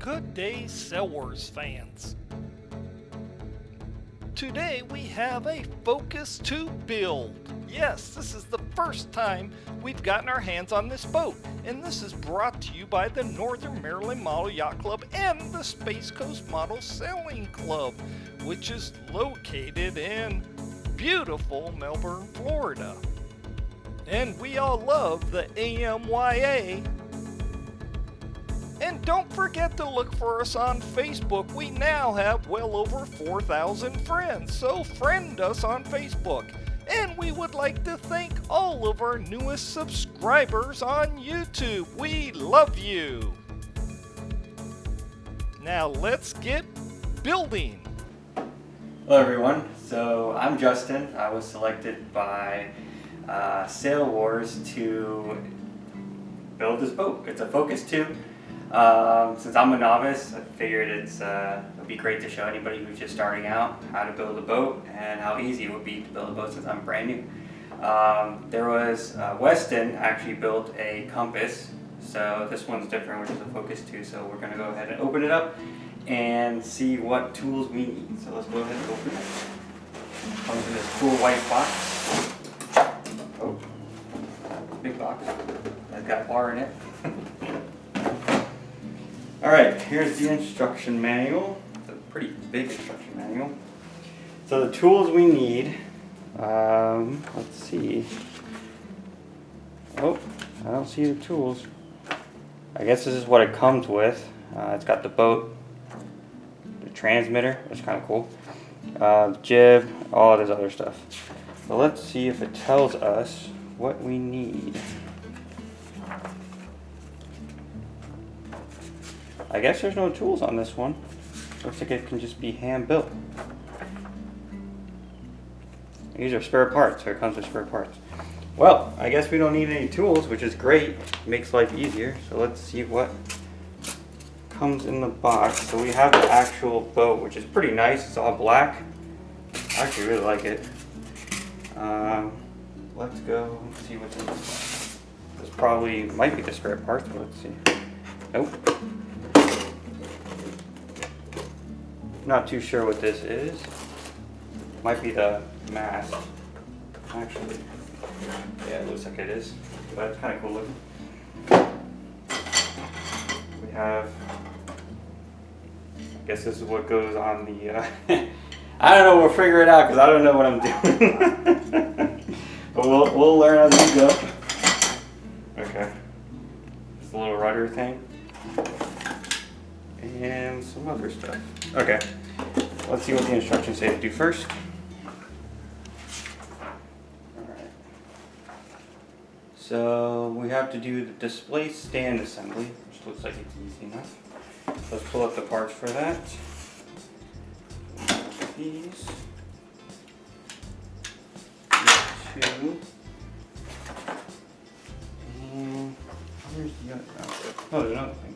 Good day, Sail Wars fans. Today we have a Focus 2 build. Yes, this is the first time we've gotten our hands on this boat, and this is brought to you by the Northern Maryland Model Yacht Club and the Space Coast Model Sailing Club, which is located in beautiful Melbourne, Florida. And we all love the AMYA. And don't forget to look for us on Facebook. We now have well over 4,000 friends, so friend us on Facebook. And we would like to thank all of our newest subscribers on YouTube. We love you. Now let's get building. Hello everyone, so I'm Justin. I was selected by Sail Wars to build this boat. It's a Focus 2. Since I'm a novice, I figured it'd be great to show anybody who's just starting out how to build a boat and how easy it would be to build a boat since I'm brand new. There was Weston actually built a compass, so this one's different, which is a Focus 2. So we're going to go ahead and open it up and see what tools we need. So let's go ahead and open it. Comes in this cool white box. Oh, big box. It's got a bar in it. Alright, here's the instruction manual. It's a pretty big instruction manual. So the tools we need, let's see. Oh, I don't see the tools. I guess this is what it comes with. It's got the boat, the transmitter, which is kind of cool, the jib, all this other stuff. So let's see if it tells us what we need. I guess there's no tools on this one. Looks like it can just be hand built. These are spare parts, so it comes with spare parts. Well, I guess we don't need any tools, which is great. Makes life easier. So let's see what comes in the box. So we have the actual boat, which is pretty nice. It's all black. I actually really like it. Let's go and see what's in this box. This probably might be the spare parts, but let's see. Nope. Not too sure what this is. Might be the mast. Actually, yeah, it looks like it is. But it's kind of cool looking. We have, I guess this is what goes on the, I don't know, we'll figure it out because I don't know what I'm doing. But we'll learn as we go. Okay. This little rudder thing. And some other stuff. Okay, let's see what the instructions say to do first. Alright. So we have to do the display stand assembly, which looks like it's easy enough. Let's pull up the parts for that. These. Two. And where's the other? Oh, there's another thing.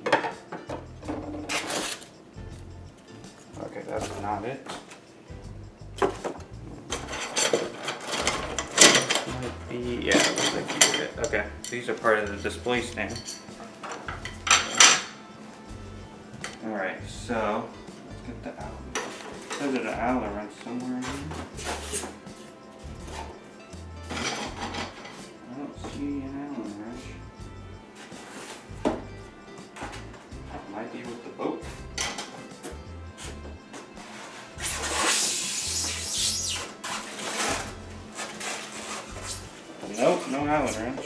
Okay, that's not it. Might be, yeah, it looks like these are it. Okay, these are part of the display stand. Alright, so let's get the Allen. So there's an Allen wrench somewhere in here. I don't see an Allen wrench. Might be with the boat. Nope, no Allen wrench.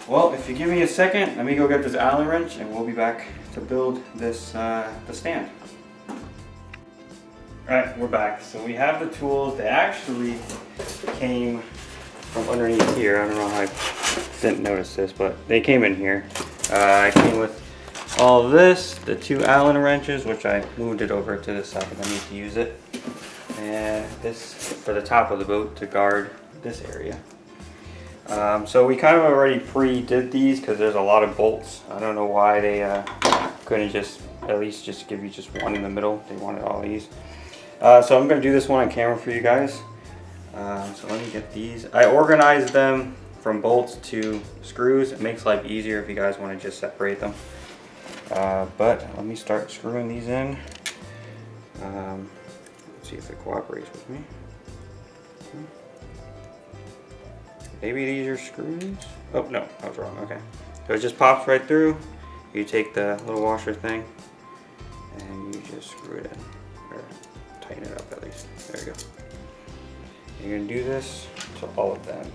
Well, if you give me a second, let me go get this Allen wrench and we'll be back to build this the stand. Alright, we're back. So we have the tools. They actually came from underneath here. I don't know how I didn't notice this, but they came in here. I came with all of this, the two Allen wrenches, which I moved it over to the side because I need to use it. And this for the top of the boat to guard this area. So we kind of already pre-did these because there's a lot of bolts. I don't know why they couldn't just at least just give you just one in the middle. They wanted all these. So I'm going to do this one on camera for you guys. So let me get these. I organized them from bolts to screws. It makes life easier if you guys want to just separate them. But let me start screwing these in. Let's see if it cooperates with me. Maybe these are screws? Oh no, I was wrong, okay. So it just pops right through. You take the little washer thing and you just screw it in, or tighten it up at least. There you go. You're gonna do this to all of them.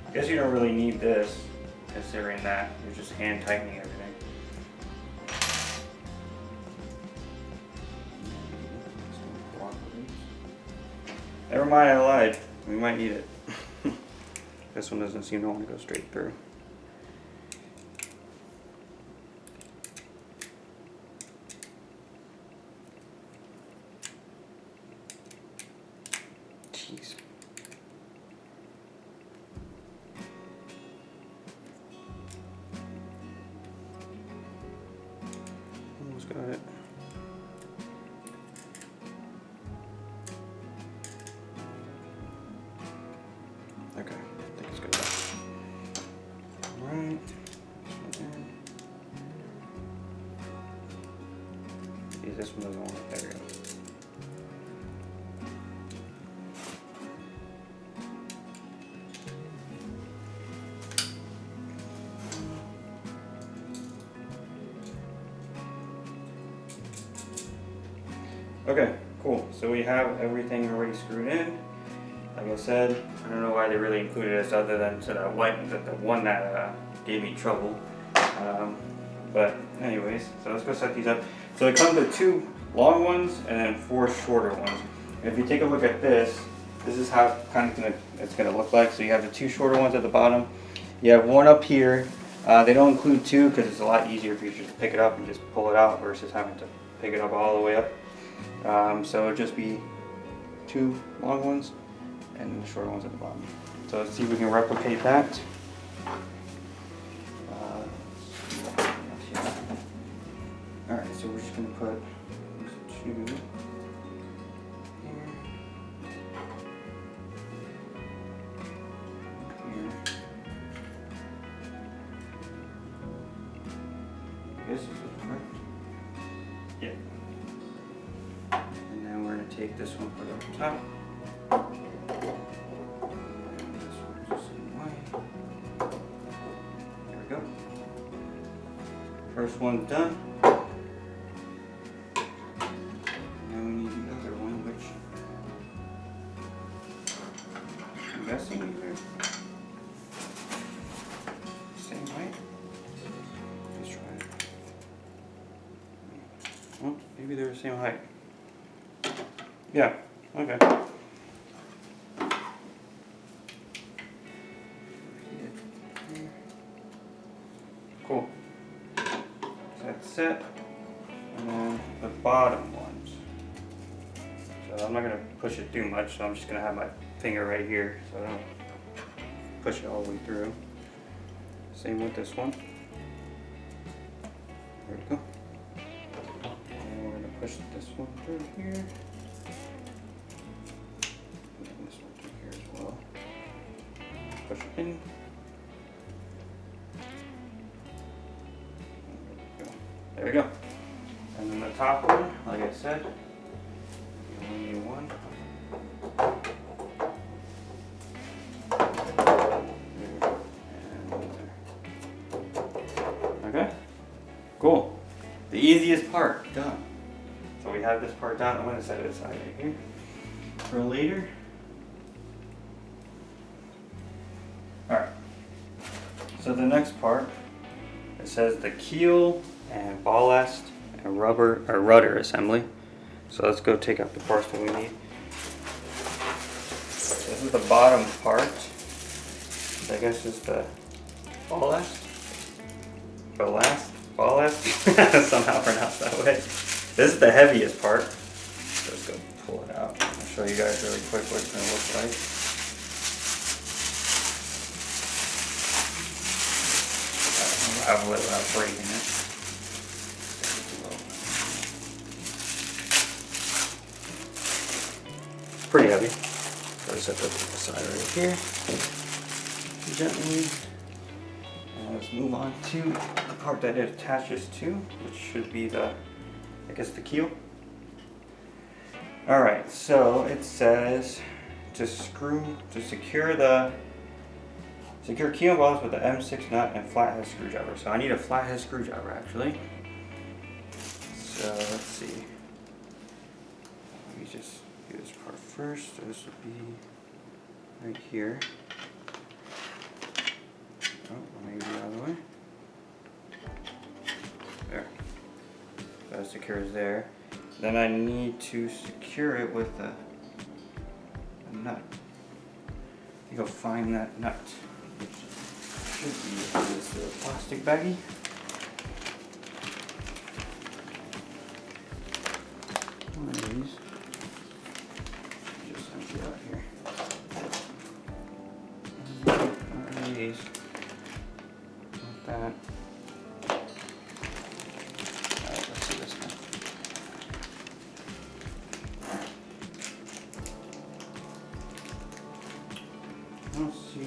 I guess you don't really need this, considering that you're just hand tightening everything. Never mind, I lied. We might need it. This one doesn't seem to want to go straight through. Jeez. Almost got it. Okay, I think it's good. Alright. See, this one doesn't want it. There we go. Okay, cool. So we have everything already screwed in. Like I said, I don't know why they really included this other than to the one that gave me trouble. But anyways, so let's go set these up. So it comes with 2 long ones and then 4 shorter ones. And if you take a look at this is how it's gonna look like. So you have the 2 shorter ones at the bottom. You have one up here. They don't include 2 because it's a lot easier if you just pick it up and just pull it out versus having to pick it up all the way up. So it'll just be 2 long ones and the shorter ones at the bottom. So let's see if we can replicate that. Alright, so we're just going to put 2 here. Here. I guess this is correct. Yeah. And then we're going to take this one, put it up top. There we go. First one's done. Now we need the other one, which I'm guessing they're same height. Let's try it. Well, maybe they're the same height. Yeah, okay. Cool. So that's set. And then the bottom ones. So I'm not going to push it too much, so I'm just going to have my finger right here so I don't push it all the way through. Same with this one. There we go. And we're going to push this one through here. And this one through here as well. Push it in. There we go. And then the top one, like I said, you only need one. And okay, cool. The easiest part done. So we have this part done. I'm going to set it aside right here for later. Alright, so the next part, it says the keel and ballast and rudder assembly. So let's go take out the parts that we need. This is the bottom part. I guess is the ballast. Somehow pronounced that way. This is the heaviest part. So let's go pull it out. I'll show you guys really quick what it's going to look like. Unravel it without breaking it. pretty heavy. So I set that to the side right here. Gently. And let's move on to the part that it attaches to, which should be the, I guess, the keel. Alright, so it says to secure keel balls with the M6 nut and flathead screwdriver. So I need a flathead screwdriver actually. So let's see. Let me just do this part first. So this would be right here. Oh, maybe the other way. There. So that secures there. Then I need to secure it with a nut. I think I'll find that nut, which should be in this little plastic baggie. One of these. Just empty out here. One of these. Like that. Alright, let's see this now. Let's see.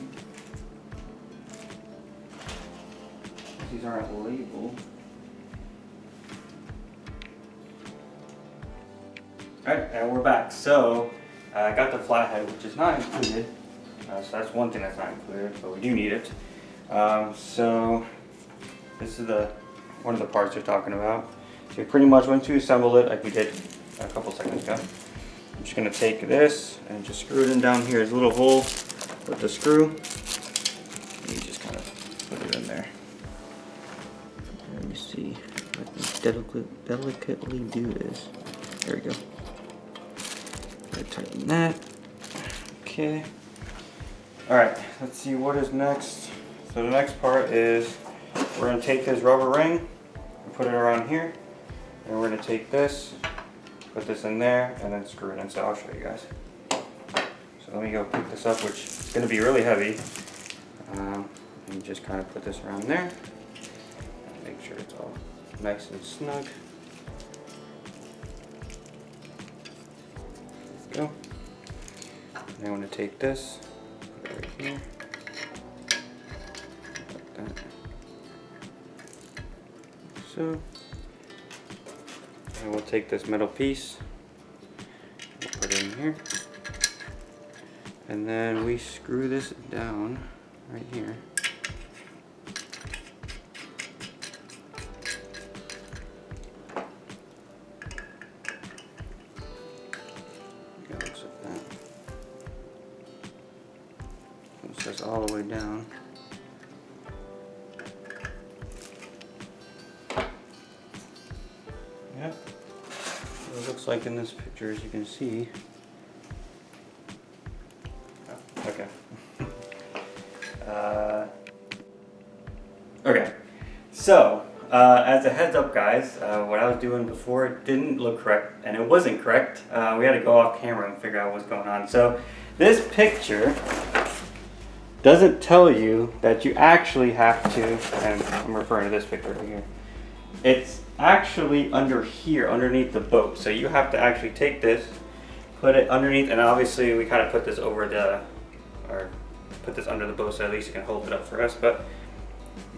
These aren't labeled. Alright, and we're back. So, I got the flathead, which is not included. So that's one thing that's not included, but we do need it. So, this is one of the parts they're talking about. So pretty much once you assemble it, like we did a couple seconds ago, I'm just going to take this and just screw it in down here. There's a little hole with the screw. And you just kind of put it in there. Let me see if I can delicately do this. There we go. Tighten that. Okay. Alright, let's see what is next. So the next part is we're going to take this rubber ring and put it around here. And we're going to take this, put this in there, and then screw it in. So I'll show you guys. So let me go pick this up, which is going to be really heavy. And just kind of put this around there. And make sure it's all nice and snug. Go. And I want to take this, put it right here, like that. So, and we'll take this metal piece, we'll put it in here, and then we screw this down right here. This all the way down. Yep. So it looks like in this picture, as you can see. Oh, okay. Okay. So, as a heads up, guys, what I was doing before didn't look correct, and it wasn't correct. We had to go off camera and figure out what's going on. So, this picture doesn't tell you that you actually have to, and I'm referring to this picture right here, it's actually under here, underneath the boat. So you have to actually take this, put it underneath, and obviously we kind of put this over or put this under the boat so at least you can hold it up for us, but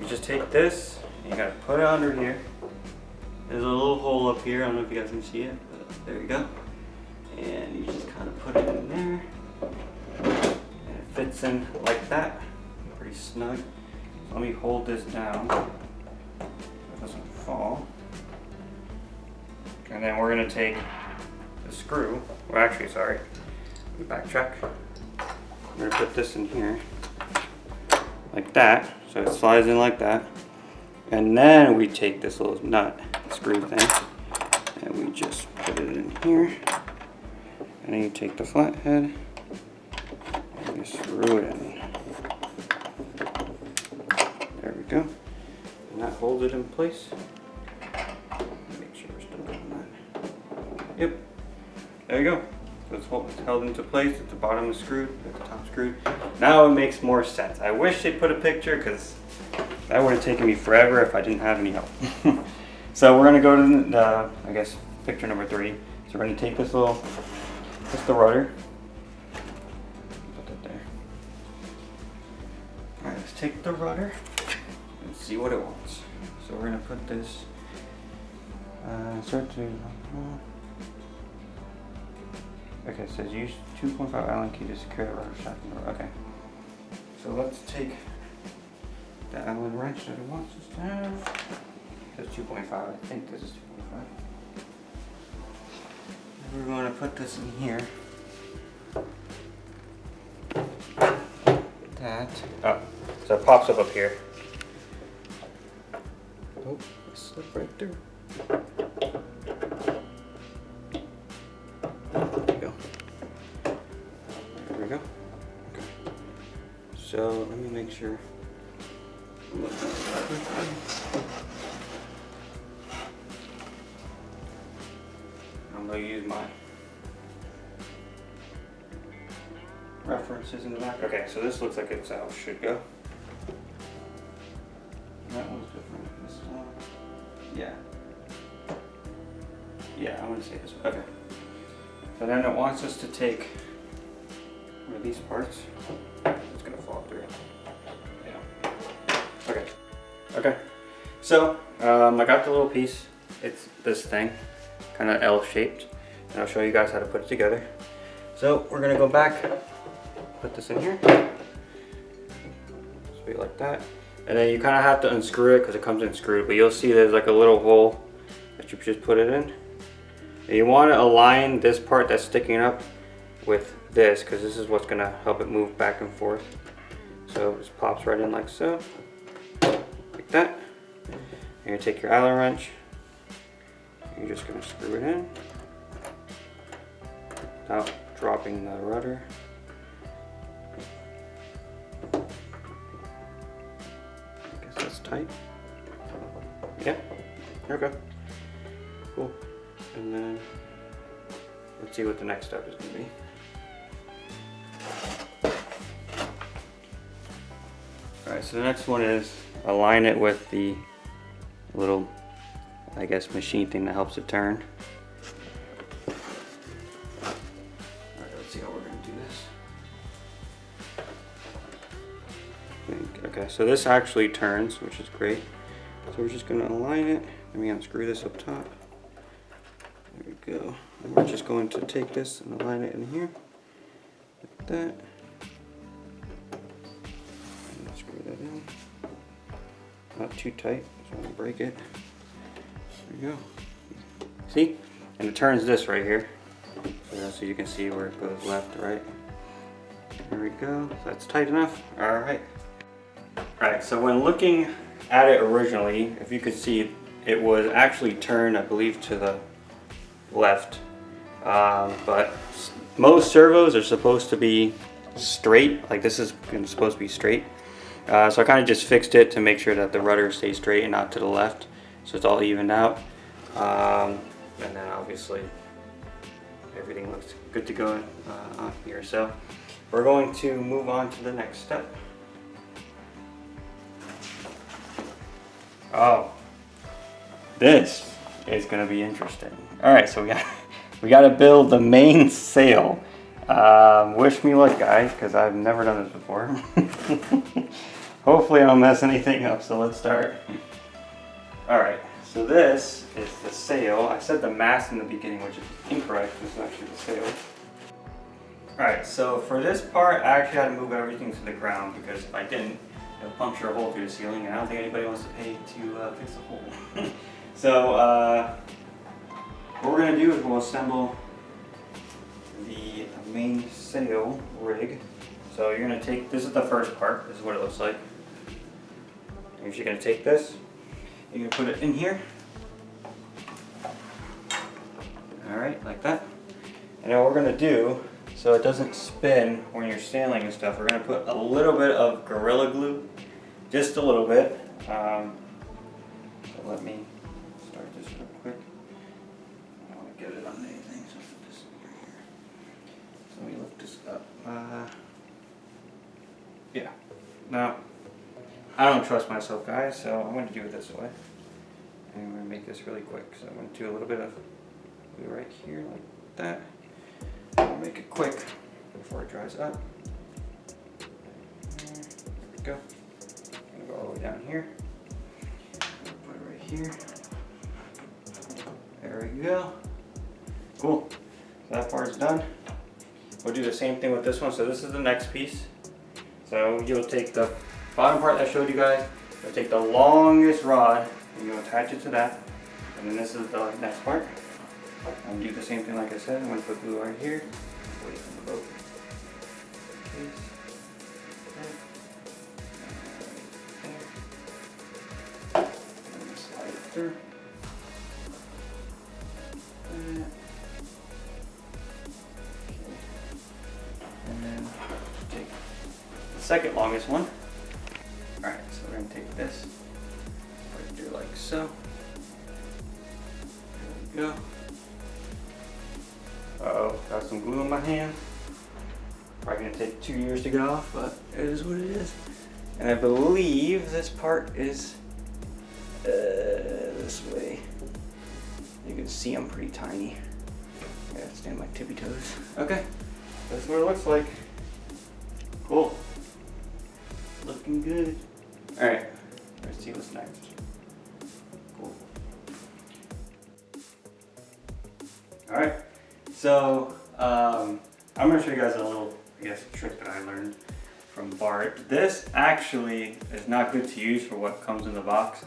you just take this, and you gotta put it under here. There's a little hole up here, I don't know if you guys can see it, but there you go. And you just kind of put it in there. Fits in like that, pretty snug. So let me hold this down so it doesn't fall. And then we're going to take the screw, well actually sorry, let me backtrack. I'm going to put this in here like that, so it slides in like that. And then we take this little nut screw thing and we just put it in here. And then you take the flathead. Screw it in. There we go. And that holds it in place. Make sure we're still doing that. Yep. There you go. So it's held into place. At the bottom is screwed. At the top screwed. Now it makes more sense. I wish they put a picture because that would have taken me forever if I didn't have any help. So we're going to go to the, I guess, picture number 3. So we're going to take this the rudder. take the rudder and see what it wants. So we're gonna put this, okay, it says use 2.5 Allen key to secure the rudder shaft in the rudder. Okay. So let's take the Allen wrench that it wants us to have. That's 2.5, I think this is 2.5. We're going to put this in here. That. Oh, so it pops up here. Oh, it slipped right through. There we go. There we go. Okay. So let me make sure. I'm going to use my references in the back. Okay, so this looks like it's how it should go. That one's different. This one. Yeah. Yeah, I'm going to say this one. Okay. So then it wants us to take one of these parts. It's going to fall through. Yeah. Okay. Okay. So, I got the little piece. It's this thing. Kind of L-shaped, and I'll show you guys how to put it together. So we're gonna go back, put this in here, just be like that, and then you kind of have to unscrew it because it comes unscrewed. But you'll see there's like a little hole that you just put it in, and you want to align this part that's sticking up with this because this is what's gonna help it move back and forth. So it just pops right in like so, like that. And you take your Allen wrench. You're just going to screw it in without dropping the rudder. I guess that's tight. Yeah. Okay. Cool. And then let's see what the next step is going to be. Alright, so the next one is align it with the little, I guess, machine thing that helps it turn. Alright, let's see how we're going to do this. Okay, so this actually turns, which is great. So we're just going to align it. Let me unscrew this up top. There we go. And we're just going to take this and align it in here. Like that. And screw that in. Not too tight, so I don't break it. There we go. See? And it turns this right here. So you can see where it goes left to right. There we go. So that's tight enough. Alright. Alright, so when looking at it originally, if you could see, it was actually turned, I believe, to the left. But most servos are supposed to be straight. Like this is supposed to be straight. So I kind of just fixed it to make sure that the rudder stays straight and not to the left. So it's all evened out. And then obviously everything looks good to go on here. So we're going to move on to the next step. Oh, this is going to be interesting. All right, so we got to build the main sail. Wish me luck, guys, because I've never done this before. Hopefully I don't mess anything up, so let's start. Alright, so this is the sail. I said the mast in the beginning, which is incorrect. This is actually the sail. Alright, so for this part, I actually had to move everything to the ground because if I didn't, it would puncture a hole through the ceiling, and I don't think anybody wants to pay to fix a hole. So, what we're going to do is we'll assemble the main sail rig. So you're going to take, this is the first part, this is what it looks like. You're just going to take this, you're going to put it in here. Alright, like that. And then what we're going to do, so it doesn't spin when you're sailing and stuff, we're going to put a little bit of Gorilla Glue, just a little bit. So let me start this real quick. I don't want to get it on anything, so I'll put this right here. So let me lift this up. Yeah. Now, I don't trust myself, guys, so I'm going to do it this way. And I'm going to make this really quick. So I'm going to do a little bit of glue right here, like that. I'll make it quick before it dries up. There we go. go all the way down here. Put it right here. There we go. Cool. So that part's done. We'll do the same thing with this one. So this is the next piece. So you'll take the bottom part that I showed you guys. You'll take the longest rod and you'll attach it to that. And then this is the next part. And do the same thing like I said. I'm going to put glue right here. Away from the boat. And slide it through. And then take the second longest one. Alright, so we're going to take this, put it through like so. There we go. Uh-oh, got some glue in my hand. Probably going to take 2 years to get off, but it is what it is. And I believe this part is this way. You can see I'm pretty tiny. I gotta stand on my tippy toes. Okay, that's what it looks like. Cool. Looking good. Alright, let's see what's next. Cool. Alright, so I'm going to show you guys a little, I guess, trick that I learned from Bart. This actually is not good to use for what comes in the box.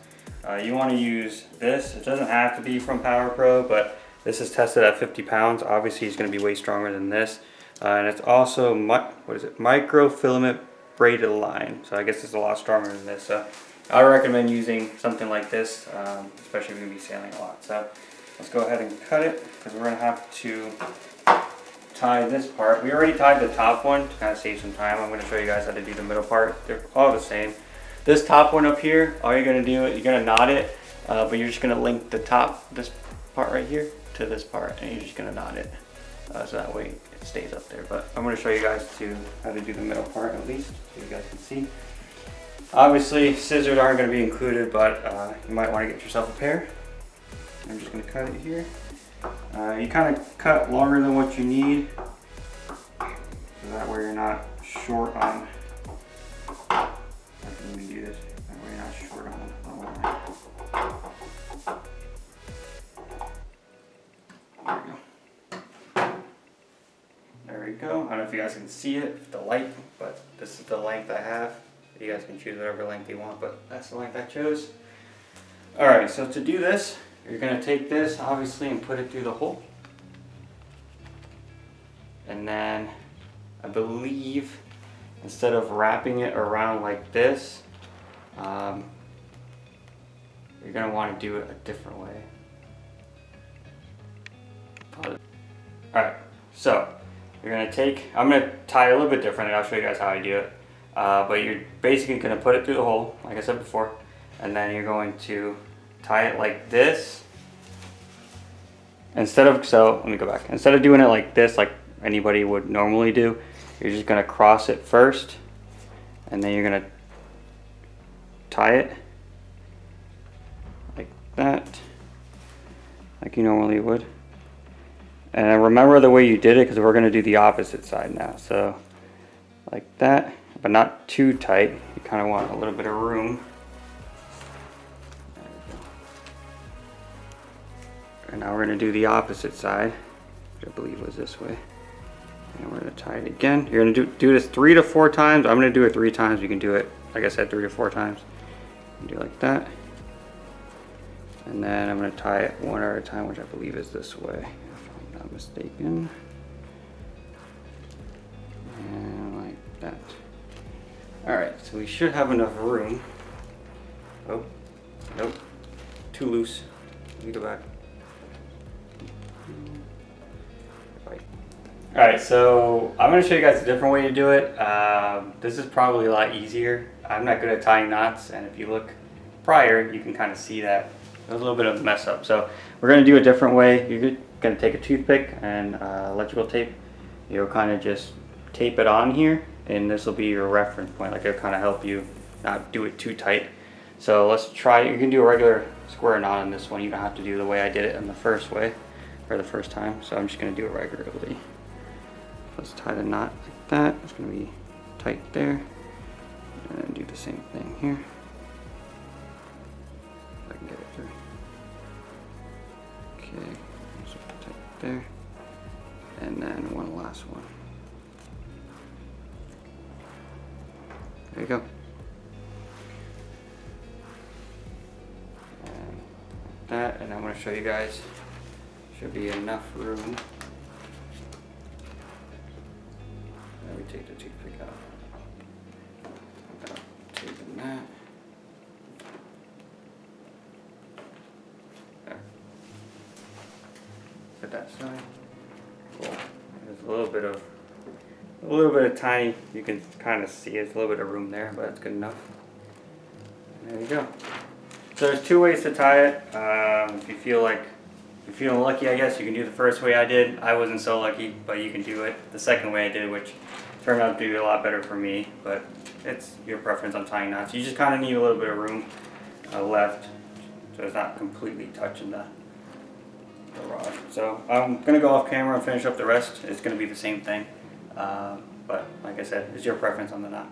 You want to use this. It doesn't have to be from Power Pro, but this is tested at 50 pounds. Obviously, it's going to be way stronger than this. And it's also, microfilament braided line. So I guess it's a lot stronger than this. So I recommend using something like this, especially if you're going to be sailing a lot. So let's go ahead and cut it, because we're going to have to tie this part. We already tied the top one to kind of save some time. I'm going to show you guys how to do the middle part. They're all the same. This top one up here, all you're going to do, you're going to knot it, but you're just going to link the top, this part right here, to this part, and you're just going to knot it. So that way it stays up there. But I'm going to show you guys how to do the middle part at least, so you guys can see. Obviously, scissors aren't going to be included, but you might want to get yourself a pair. I'm just going to cut it here. You kind of cut longer than what you need, so that way you're not short on. Let me do this. That way you're not short on the line. There we go. I don't know if you guys can see it with the light, but this is the length I have. You guys can choose whatever length you want, but that's the length I chose. Alright, so to do this, you're going to take this, obviously, and put it through the hole. And then, I believe, instead of wrapping it around like this, you're going to want to do it a different way. Alright, so, you're going to take, I'm going to tie it a little bit differently, I'll show you guys how I do it. But you're basically going to put it through the hole, like I said before, and then you're going to tie it like this. Let me go back. Instead of doing it like this, like anybody would normally do, you're just going to cross it first, and then you're going to tie it like that, like you normally would. And remember the way you did it, because we're going to do the opposite side now. So like that, but not too tight. You kind of want a little bit of room. And now we're going to do the opposite side, which I believe was this way. And we're going to tie it again. You're going to do this 3 to 4 times. I'm going to do it 3 times. You can do it, like I said, 3 to 4 times. Do it like that. And then I'm going to tie it one at a time, which I believe is this way, if I'm not mistaken. And like that. Alright, so we should have enough room. Oh, nope. Too loose. Let me go back. Alright, so I'm going to show you guys a different way to do it. This is probably a lot easier. I'm not good at tying knots, and if you look prior, you can kind of see that there's a little bit of a mess up. So we're going to do a different way. You're going to take a toothpick and electrical tape. You'll kind of just tape it on here, and this will be your reference point. Like it'll kind of help you not do it too tight. So let's try. You can do a regular square knot on this one. You don't have to do the way I did it in the first way, or the first time. So I'm just going to do it regularly. Let's tie the knot like that. It's going to be tight there. And then do the same thing here. Okay, so put it there, and then one last one. There you go. And that, and I'm going to show you guys. Should be enough room. Let me take the toothpick out. Taking that. There. Put that aside. Cool. There's a little bit of tiny. You can kind of see it's a little bit of room there, but that's good enough. And there you go. So there's two ways to tie it. If you're feeling lucky, I guess you can do the first way I did. I wasn't so lucky, but you can do it the second way I did, which turned out to be a lot better for me. But it's your preference on tying knots. You just kind of need a little bit of room left, so it's not completely touching the rod. So I'm gonna go off camera and finish up the rest. It's gonna be the same thing, but like I said, it's your preference on the knot.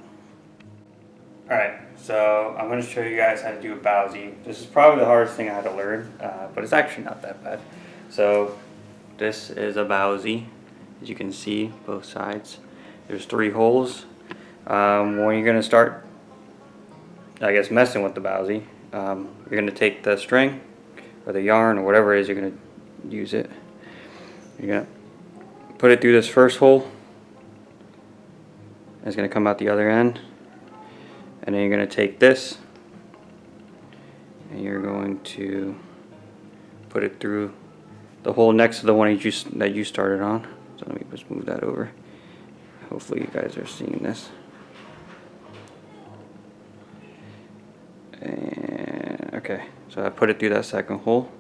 Alright, so I'm going to show you guys how to do a bowsie. This is probably the hardest thing I had to learn, but it's actually not that bad. So this is a bowsie, as you can see, both sides. There's 3 holes. When you're going to start, I guess, messing with the bowsie, you're going to take the string, or the yarn, or whatever it is you're going to use it. You're going to put it through this first hole. It's going to come out the other end. And then you're going to take this and you're going to put it through the hole next to the one that you started on. So let me just move that over. Hopefully you guys are seeing this. And okay, so I put it through that second hole.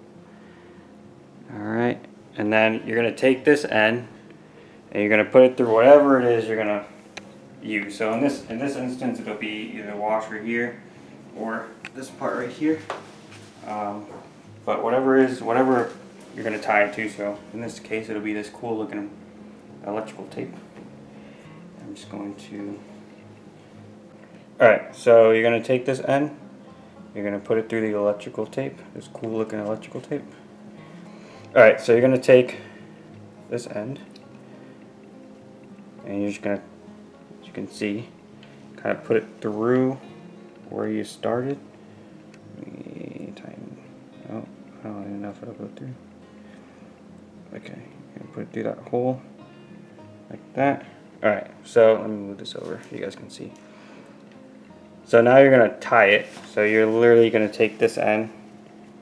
Alright, and then you're going to take this end and you're going to put it through whatever it is you're going to use. So in this instance, it'll be either the washer here or this part right here. But whatever you're going to tie it to. So in this case, it'll be this cool looking electrical tape. I'm just going to. Alright, so you're going to take this end, you're going to put it through the electrical tape, this cool looking electrical tape. Alright, so you're going to take this end and you're just going to, as you can see, kind of put it through where you started. Tighten. Oh, I don't even know if it'll go through. Okay, you're going to put it through that hole like that. Alright, so let me move this over so you guys can see. So now you're going to tie it. So you're literally going to take this end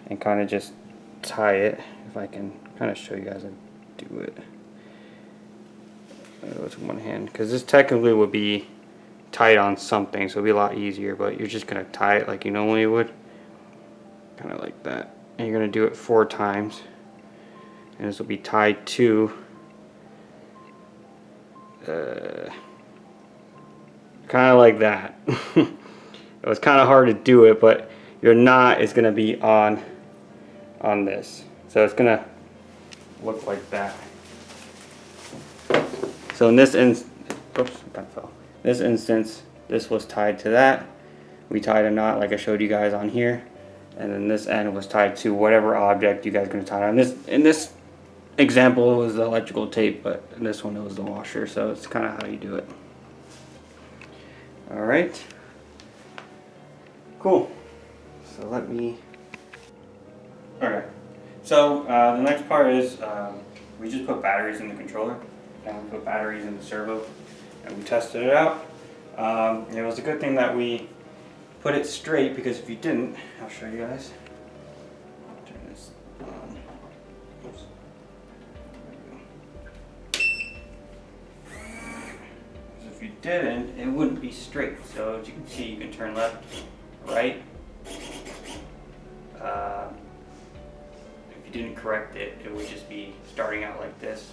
and kind of just tie it. If I can kind of show you guys how to do it. I'll go with one hand because this technically would be tied on something, so it'll be a lot easier, but you're just going to tie it like you normally would. Kind of like that. And you're going to do it 4 times. And this will be tied to kind of like that. It was kind of hard to do it, but your knot is going to be on this. So it's going to look like that. So in this instance, this was tied to that. We tied a knot like I showed you guys on here. And then this end was tied to whatever object you guys are going to tie on. In this example, it was the electrical tape, but in this one it was the washer. So it's kind of how you do it. Alright. Cool. So let me... Okay. So the next part is we just put batteries in the controller. And we put batteries in the servo. And we tested it out. It was a good thing that we put it straight, because if you didn't, I'll show you guys. Turn this on. Oops. So if you didn't, it wouldn't be straight. So as you can see, you can turn left, right. If you didn't correct it, it would just be starting out like this,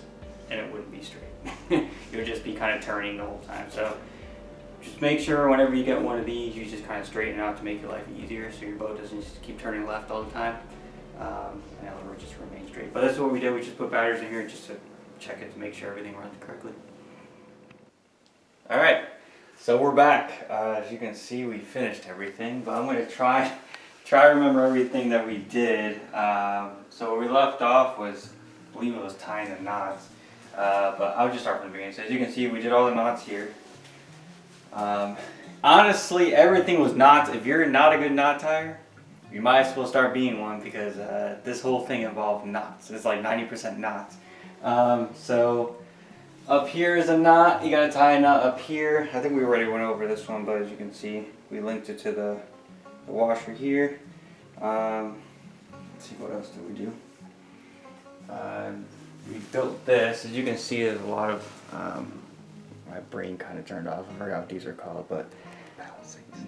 and it wouldn't be straight. It would just be kind of turning the whole time. So just make sure whenever you get one of these, you just kind of straighten it out to make your life easier, so your boat doesn't just keep turning left all the time, and it'll just remain straight. But that's what we did. We just put batteries in here just to check it to make sure everything runs correctly. All right, so we're back. As you can see, we finished everything, but I'm going to try try to remember everything that we did. So where we left off was, I believe it was tying the knots. But I'll just start from the beginning. So as you can see, we did all the knots here. Honestly, everything was knots. If you're not a good knot tire, you might as well start being one, because this whole thing involved knots. It's like 90% knots. So up here is a knot. You gotta tie a knot up here. I think we already went over this one, but as you can see, we linked it to the washer here. Let's see, what else did we do? We built this. As you can see, there's a lot of my brain kind of turned off. I forgot what these are called, but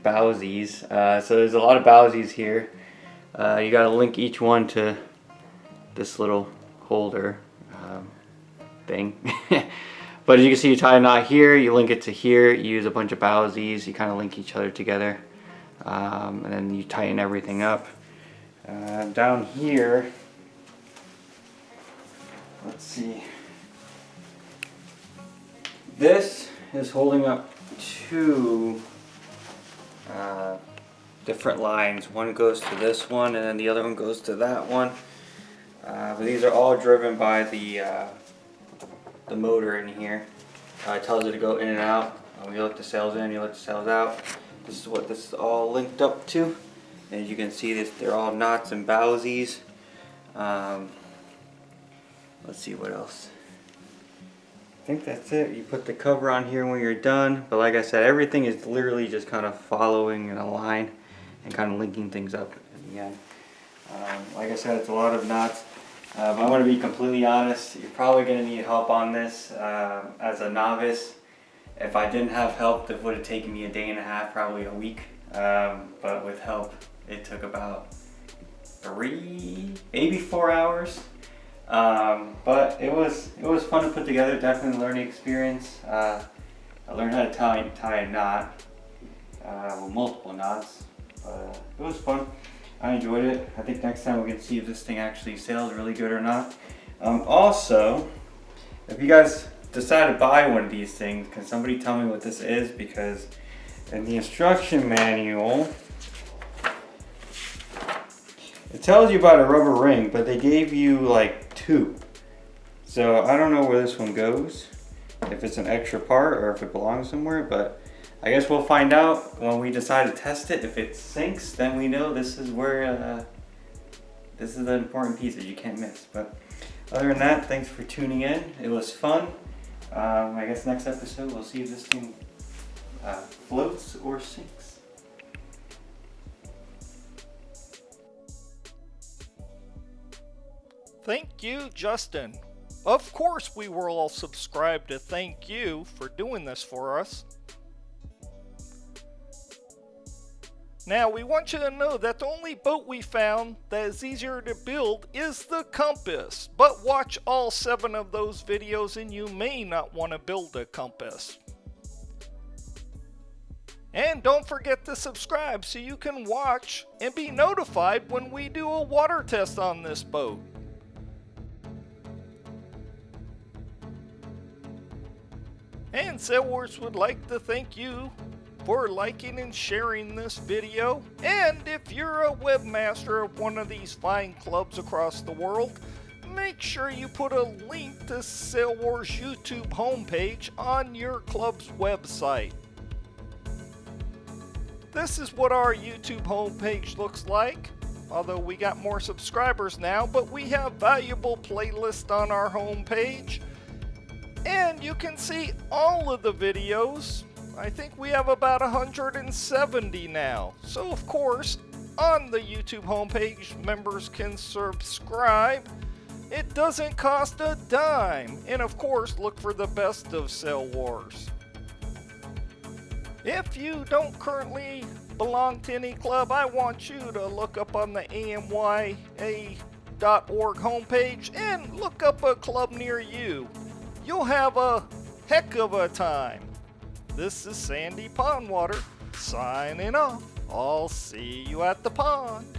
Bowsies. So there's a lot of Bowsies here. You got to link each one to this little holder thing. But as you can see, you tie a knot here, you link it to here, you use a bunch of Bowsies, you kind of link each other together, and then you tighten everything up. Down here, let's see. This is holding up two different lines. One goes to this one, and then the other one goes to that one. But these are all driven by the motor in here. It tells it to go in and out. You let the sails in, you let the sails out. This is what this is all linked up to. And as you can see, they're all knots and Bowsies. Let's see what else. I think that's it. You put the cover on here when you're done. But like I said, everything is literally just kind of following in a line and kind of linking things up in the end. Like I said, it's a lot of knots. But I want to be completely honest, you're probably going to need help on this as a novice. If I didn't have help, it would have taken me a day and a half, probably a week. But with help, it took about 3, maybe 4 hours. But it was fun to put together, definitely a learning experience. I learned how to tie a knot, well, multiple knots, but it was fun. I enjoyed it. I think next time we can see if this thing actually sails really good or not. Also, if you guys decide to buy one of these things, can somebody tell me what this is? Because in the instruction manual, it tells you about a rubber ring, but they gave you like 2. So I don't know where this one goes, if it's an extra part or if it belongs somewhere, but I guess we'll find out when we decide to test it. If it sinks, then we know this is where, this is the important piece that you can't miss. But other than that, thanks for tuning in. It was fun. I guess next episode we'll see if this thing floats or sinks. Thank you, Justin. Of course we were all subscribed to thank you for doing this for us. Now, we want you to know that the only boat we found that is easier to build is the compass. But watch all 7 of those videos and you may not want to build a compass. And don't forget to subscribe so you can watch and be notified when we do a water test on this boat. And Sail Wars would like to thank you for liking and sharing this video. And if you're a webmaster of one of these fine clubs across the world, make sure you put a link to Sail Wars YouTube homepage on your club's website. This is what our YouTube homepage looks like. Although we got more subscribers now, but we have valuable playlists on our homepage. And you can see all of the videos. I think we have about 170 now. So of course, on the YouTube homepage, members can subscribe. It doesn't cost a dime. And of course, look for the best of Sail Wars. If you don't currently belong to any club, I want you to look up on the amya.org homepage and look up a club near you. You'll have a heck of a time. This is Sandy Pondwater signing off. I'll see you at the pond.